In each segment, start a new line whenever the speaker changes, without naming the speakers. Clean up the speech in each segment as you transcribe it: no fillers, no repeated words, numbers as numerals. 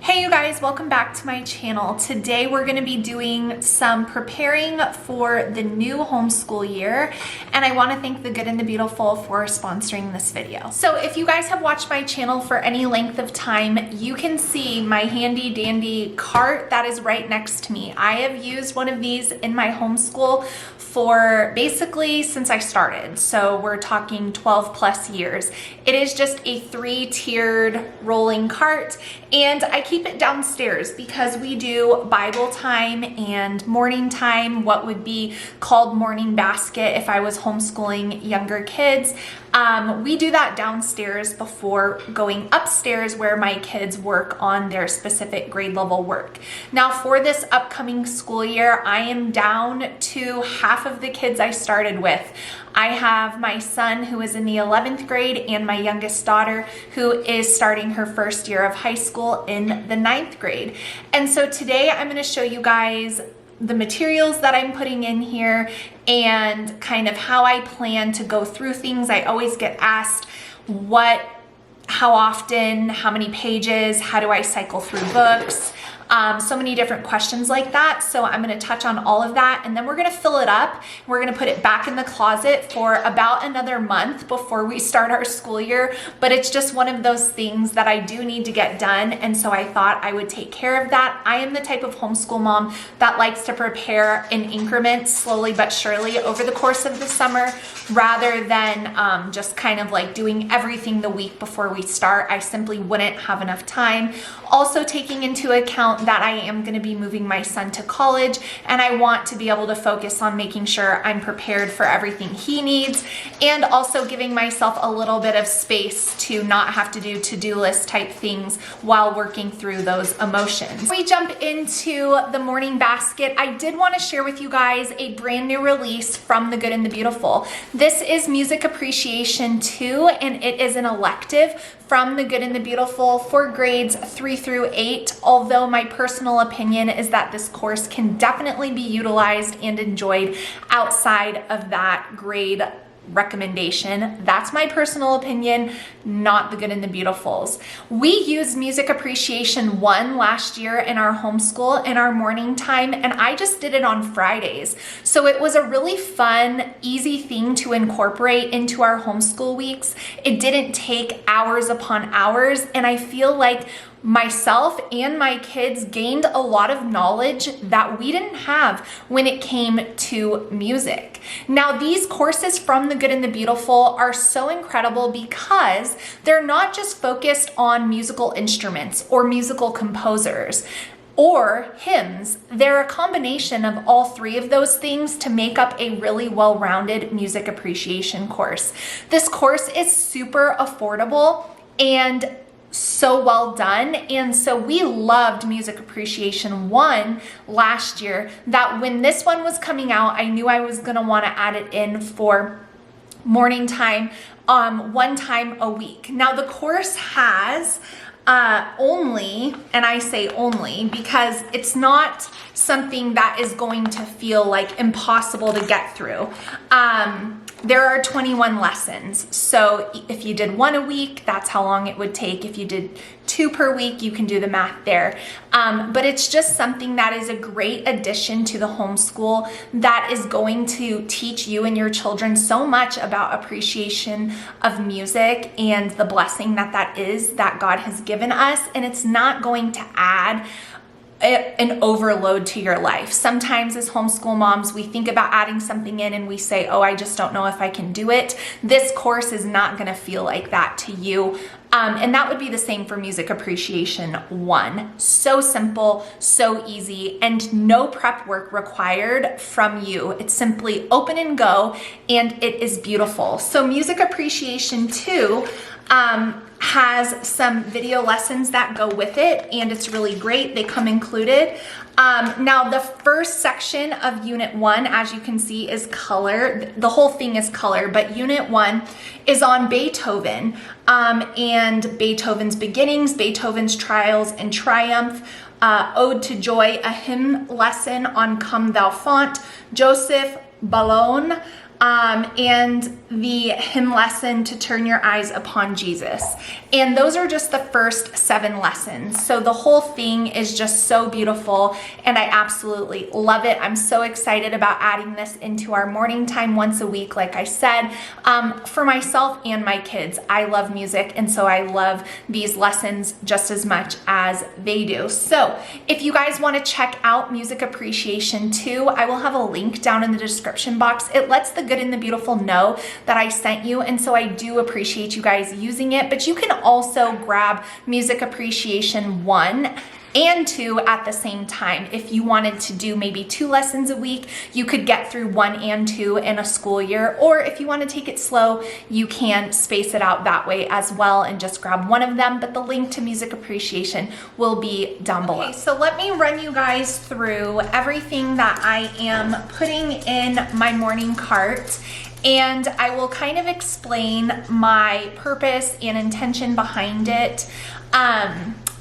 Hey you guys, welcome back to my channel. Today we're going to be doing some preparing for the new homeschool year, and I want to thank The Good and the Beautiful for sponsoring this video. So if you guys have watched my channel for any length of time, you can see my handy dandy cart that is right next to me. I have used one of these in my homeschool for basically since I started. So we're talking 12 plus years. It is just a 3-tiered rolling cart, and I keep it downstairs because we do Bible time and morning time, what would be called morning basket if I was homeschooling younger kids. We do that downstairs before going upstairs where my kids work on their specific grade level work. Now for this upcoming school year, I am down to half of the kids I started with. I have my son who is in the 11th grade and my youngest daughter who is starting her first year of high school in the 9th grade. And so today I'm going to show you guys the materials that I'm putting in here and kind of how I plan to go through things. I always get asked how often, how many pages, how do I cycle through books? So many different questions like that. So I'm going to touch on all of that, and then we're going to fill it up. We're going to put it back in the closet for about another month before we start our school year. But it's just one of those things that I do need to get done. And so I thought I would take care of that. I am the type of homeschool mom that likes to prepare in increments, slowly but surely over the course of the summer, rather than just kind of like doing everything the week before we start. I simply wouldn't have enough time. Also taking into account that I am going to be moving my son to college, and I want to be able to focus on making sure I'm prepared for everything he needs, and also giving myself a little bit of space to not have to do to-do list type things while working through those emotions. We jump into the morning basket. I did want to share with you guys a brand new release from The Good and the Beautiful. This is Music Appreciation 2, and it is an elective from The Good and the Beautiful for grades 3 through 8, although my personal opinion is that this course can definitely be utilized and enjoyed outside of that grade recommendation. That's my personal opinion, not The Good and the Beautiful's. We used Music Appreciation 1 last year in our homeschool in our morning time, and I just did it on Fridays. So it was a really fun, easy thing to incorporate into our homeschool weeks. It didn't take hours upon hours, and I feel like myself and my kids gained a lot of knowledge that we didn't have when it came to music. Now, these courses from The Good and the Beautiful are so incredible because they're not just focused on musical instruments or musical composers or hymns. They're a combination of all three of those things to make up a really well-rounded music appreciation course. This course is super affordable and so well done, and so we loved Music Appreciation 1 last year, that when this one was coming out, I knew I was going to want to add it in for morning time, one time a week. Now the course has only, and I say only because it's not something that is going to feel like impossible to get through. There are 21 lessons. So if you did 1 a week, that's how long it would take. If you did 2 per week, you can do the math there. But it's just something that is a great addition to the homeschool that is going to teach you and your children so much about appreciation of music and the blessing that is that God has given us. And it's not going to add an overload to your life. Sometimes as homeschool moms, we think about adding something in and we say, oh, I just don't know if I can do it. This course is not going to feel like that to you. And that would be the same for Music Appreciation 1. So simple, so easy, and no prep work required from you. It's simply open and go, and it is beautiful. So Music Appreciation 2 has some video lessons that go with it, and it's really great. They come included. Now the first section of Unit 1, as you can see, is color. The whole thing is color, but Unit 1 is on Beethoven, and Beethoven's beginnings, Beethoven's trials and triumph, Ode to Joy, a hymn lesson on Come Thou Font, Joseph Ballone, and the hymn lesson to turn your eyes upon Jesus. And those are just the first 7 lessons. So the whole thing is just so beautiful, and I absolutely love it. I'm so excited about adding this into our morning time once a week. Like I said, for myself and my kids, I love music, and so I love these lessons just as much as they do. So if you guys want to check out Music Appreciation 2, I will have a link down in the description box. It lets the good and the beautiful know that I sent you, and so I do appreciate you guys using it. But you can also grab Music Appreciation 1 and 2 at the same time. If you wanted to do maybe 2 lessons a week, you could get through 1 and 2 in a school year. Or if you want to take it slow, you can space it out that way as well and just grab one of them. But the link to Music Appreciation will be down below. Okay, so let me run you guys through everything that I am putting in my morning cart. And I will kind of explain my purpose and intention behind it.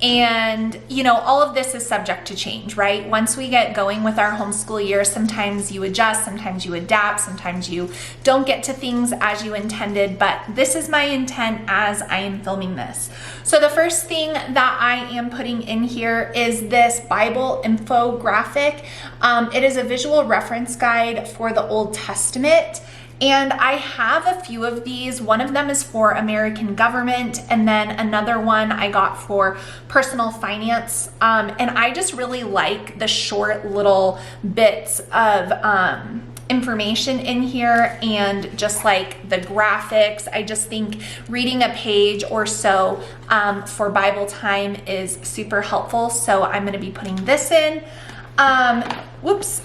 And you know, all of this is subject to change, right? Once we get going with our homeschool year, sometimes you adjust, sometimes you adapt, sometimes you don't get to things as you intended, but this is my intent as I am filming this. So the first thing that I am putting in here is this Bible infographic. It is a visual reference guide for the Old Testament. And I have a few of these. One of them is for American government, and then another one I got for personal finance. And I just really like the short little bits of information in here, and just like the graphics. I just think reading a page or so for Bible time is super helpful. So I'm going to be putting this in.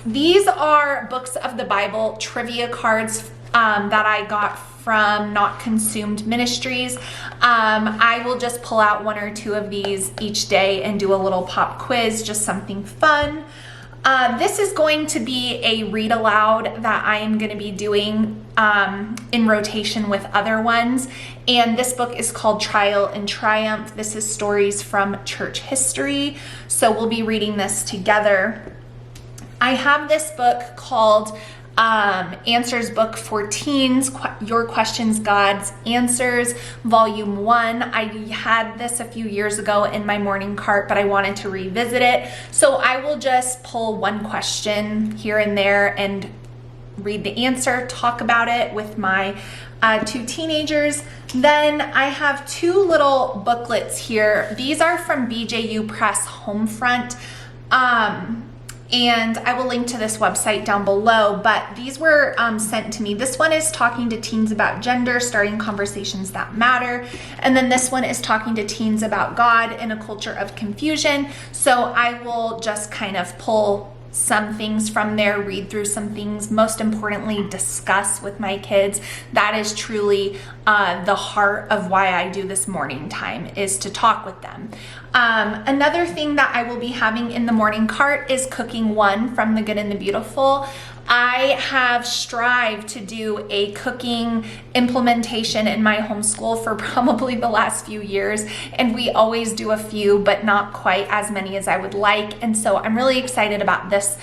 These are books of the Bible trivia cards that I got from Not Consumed Ministries. I will just pull out 1 or 2 of these each day and do a little pop quiz, just something fun. This is going to be a read aloud that I am going to be doing in rotation with other ones. And this book is called Trial and Triumph. This is stories from church history. So we'll be reading this together. I have this book called Answers Book for Teens, Your Questions, God's Answers, Volume 1. I had this a few years ago in my morning cart, but I wanted to revisit it. So I will just pull one question here and there and read the answer, talk about it with my 2 teenagers. Then I have 2 little booklets here. These are from BJU Press Homefront. And I will link to this website down below, but these were sent to me. This one is talking to teens about gender, starting conversations that matter. And then this one is talking to teens about God in a culture of confusion. So I will just kind of pull some things from there, read through some things, most importantly, discuss with my kids. That is truly the heart of why I do this morning time, is to talk with them. Another thing that I will be having in the morning cart is Cooking 1 from The Good and the Beautiful. I have strived to do a cooking implementation in my homeschool for probably the last few years, and we always do a few, but not quite as many as I would like. And so I'm really excited about this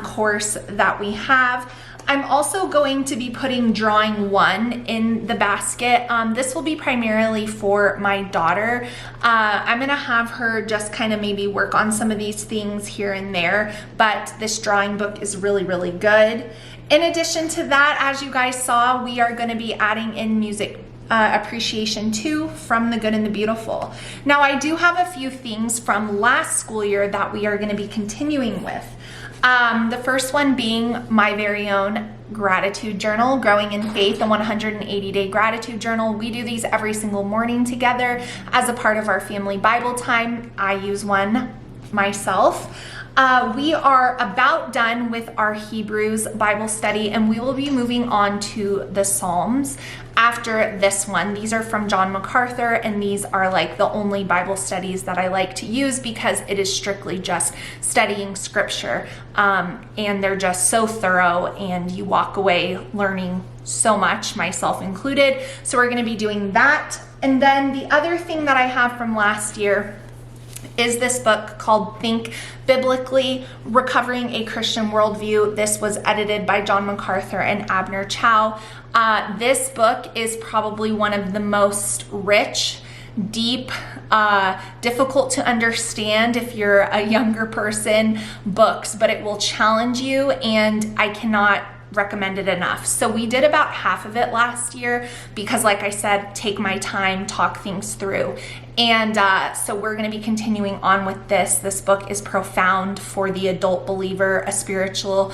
course that we have. I'm also going to be putting Drawing 1 in the basket. This will be primarily for my daughter. I'm gonna have her just kind of maybe work on some of these things here and there, but this drawing book is really, really good. In addition to that, as you guys saw, we are gonna be adding in Music Appreciation 2 from The Good and the Beautiful. Now, I do have a few things from last school year that we are gonna be continuing with. The first one being my very own gratitude journal, Growing in Faith, a 180-day gratitude journal. We do these every single morning together as a part of our family Bible time. I use one myself. We are about done with our Hebrews Bible study, and we will be moving on to the Psalms after this one. These are from John MacArthur, and these are like the only Bible studies that I like to use because it is strictly just studying scripture, and they're just so thorough, and you walk away learning so much, myself included. So we're going to be doing that. And then the other thing that I have from last year is this book called Think Biblically, Recovering a Christian Worldview. This was edited by John MacArthur and Abner Chow. This book is probably one of the most rich, deep, difficult to understand if you're a younger person books, but it will challenge you, and I cannot recommend it enough. So we did about half of it last year because, like I said, take my time, talk things through. And so we're going to be continuing on with this. This book is profound for the adult believer, a spiritual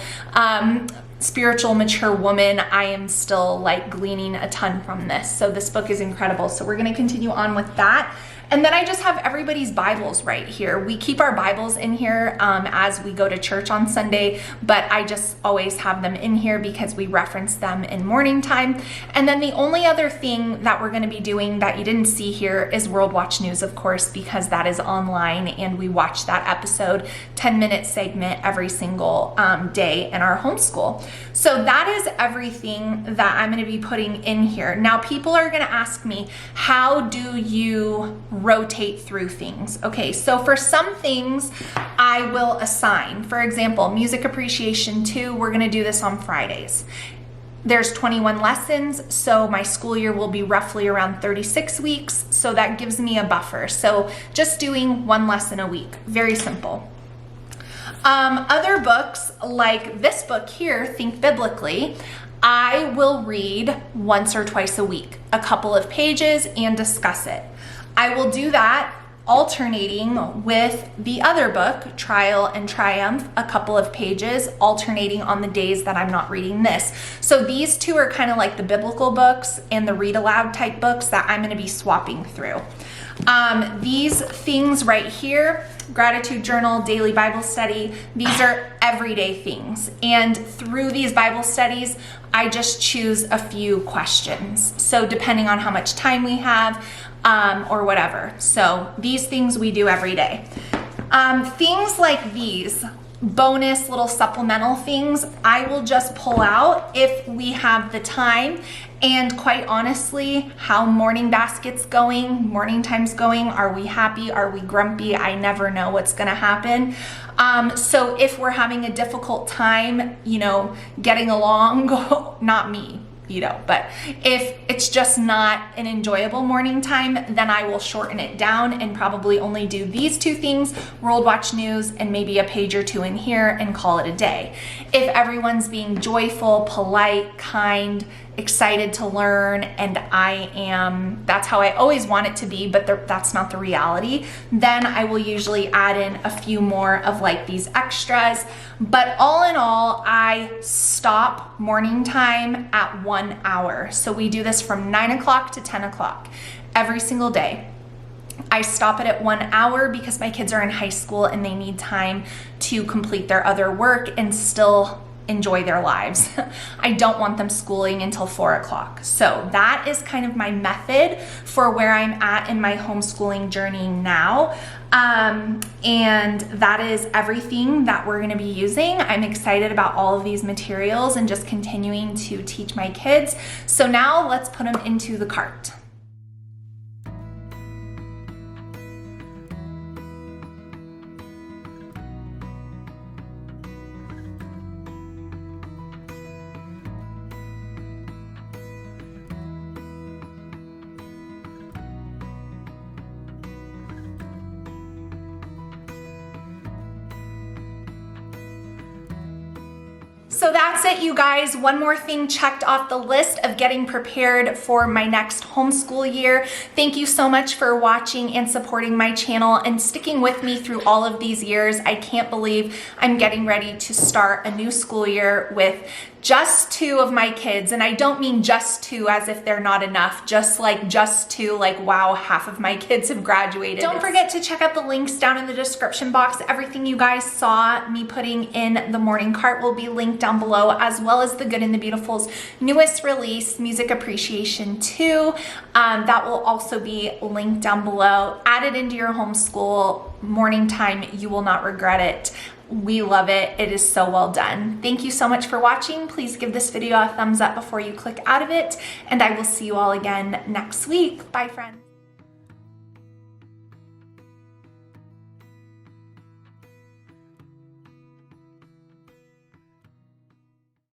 mature woman. I am still like gleaning a ton from this. So this book is incredible. So we're going to continue on with that. And then I just have everybody's Bibles right here. We keep our Bibles in here as we go to church on Sunday, but I just always have them in here because we reference them in morning time. And then the only other thing that we're going to be doing that you didn't see here is World Watch News, of course, because that is online and we watch that episode, 10-minute segment every single day in our homeschool. So that is everything that I'm going to be putting in here. Now, people are going to ask me, how do you rotate through things? Okay, so for some things I will assign. For example, Music Appreciation 2, we're going to do this on Fridays. There's 21 lessons, so my school year will be roughly around 36 weeks, so that gives me a buffer. So just doing one lesson a week, very simple. Other books like this book here, Think Biblically, I will read once or twice a week, a couple of pages, and discuss it. I will do that alternating with the other book, Trial and Triumph, a couple of pages, alternating on the days that I'm not reading this. So these two are kind of like the biblical books and the read aloud type books that I'm going to be swapping through. These things right here, gratitude journal, daily Bible study, these are everyday things. And through these Bible studies, I just choose a few questions. So depending on how much time we have, or whatever. So these things we do every day. Things like these, bonus little supplemental things, I will just pull out if we have the time. And quite honestly, how morning basket's going, morning time's going, are we happy, are we grumpy? I never know what's gonna happen. So if we're having a difficult time, getting along, not me, but if it's just not an enjoyable morning time, then I will shorten it down and probably only do these two things, World Watch News and maybe a page or two in here, and call it a day. If everyone's being joyful, polite, kind, excited to learn, and that's how I always want it to be, but that's not the reality, then I will usually add in a few more of like these extras. But all in all, I stop morning time at 1 hour. So we do this from 9 o'clock to 10 o'clock every single day. I stop it at 1 hour because my kids are in high school and they need time to complete their other work and still enjoy their lives. I don't want them schooling until 4 o'clock. So that is kind of my method for where I'm at in my homeschooling journey now. And that is everything that we're going to be using. I'm excited about all of these materials and just continuing to teach my kids. So now let's put them into the cart. So that's it, you guys. One more thing checked off the list of getting prepared for my next homeschool year. Thank you so much for watching and supporting my channel and sticking with me through all of these years. I can't believe I'm getting ready to start a new school year with just 2 of my kids. And I don't mean just 2 as if they're not enough, just 2, like wow, half of my kids have graduated. Don't forget to check out the links down in the description box. Everything you guys saw me putting in the morning cart will be linked down below, as well as the Good and the Beautiful's newest release, Music Appreciation 2. That will also be linked down below. Add it into your homeschool morning time. You will not regret it. We love it. It is so well done. Thank you so much for watching. Please give this video a thumbs up before you click out of it, and I will see you all again next week. Bye, friends.